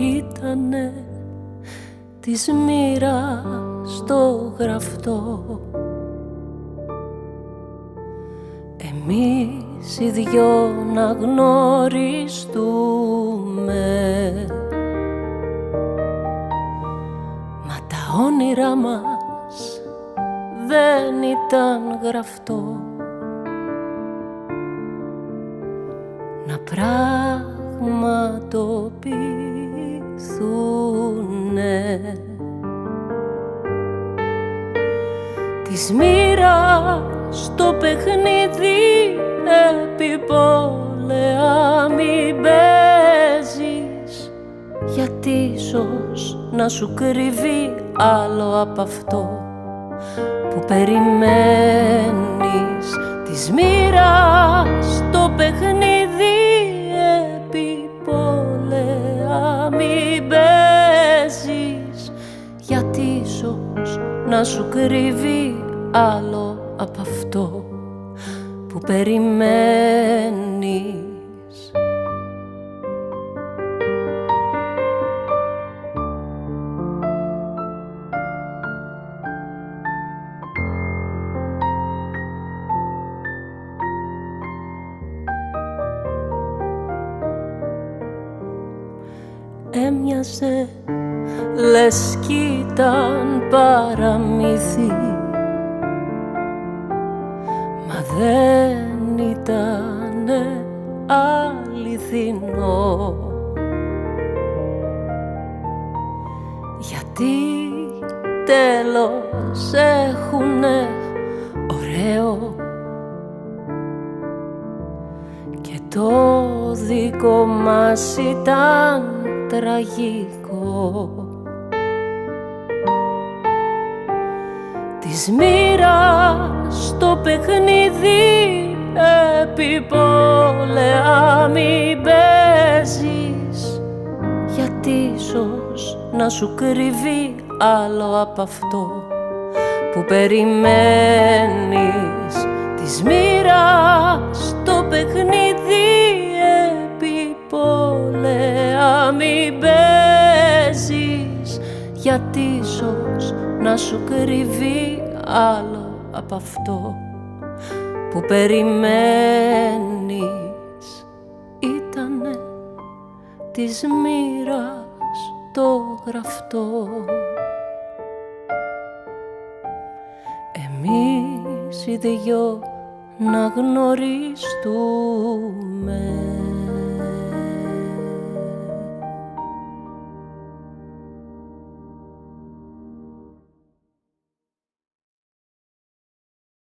ήτανε της μοίρας το γραφτό. Εμείς οι δυο να γνωριστούμε, μα τα όνειρά μας δεν ήταν γραφτό. Να πραγματοποιηθούνε της μοίρας το παιχνίδι επιπόλαια μην παίζεις, γιατί ίσως να σου κρύβει άλλο απ' αυτό που περιμένεις. Της μοίρας το παιχνίδι επιπόλαια μην παίζεις, γιατί ίσως να σου κρύβει άλλο απ' αυτό που περιμένεις. Έμοιαζε λες κι ήταν παραμύθι, μα δεν ήτανε αληθινό, γιατί τέλος έχουνε ωραίο και το δικό μας ήταν τραγικό. Της μοίρας το παιχνίδι επιπόλαια μην παίζεις, γιατί ίσως να σου κρύβει άλλο απ' αυτό που περιμένεις. Της μοίρας το παιχνίδι επιπόλαια μην παίζεις, γιατί ίσως να σου κρύβει άλλο απ' αυτό που περιμένεις. Ήτανε της μοίρας το γραφτό. Εμείς οι δυο να γνωριστούμε.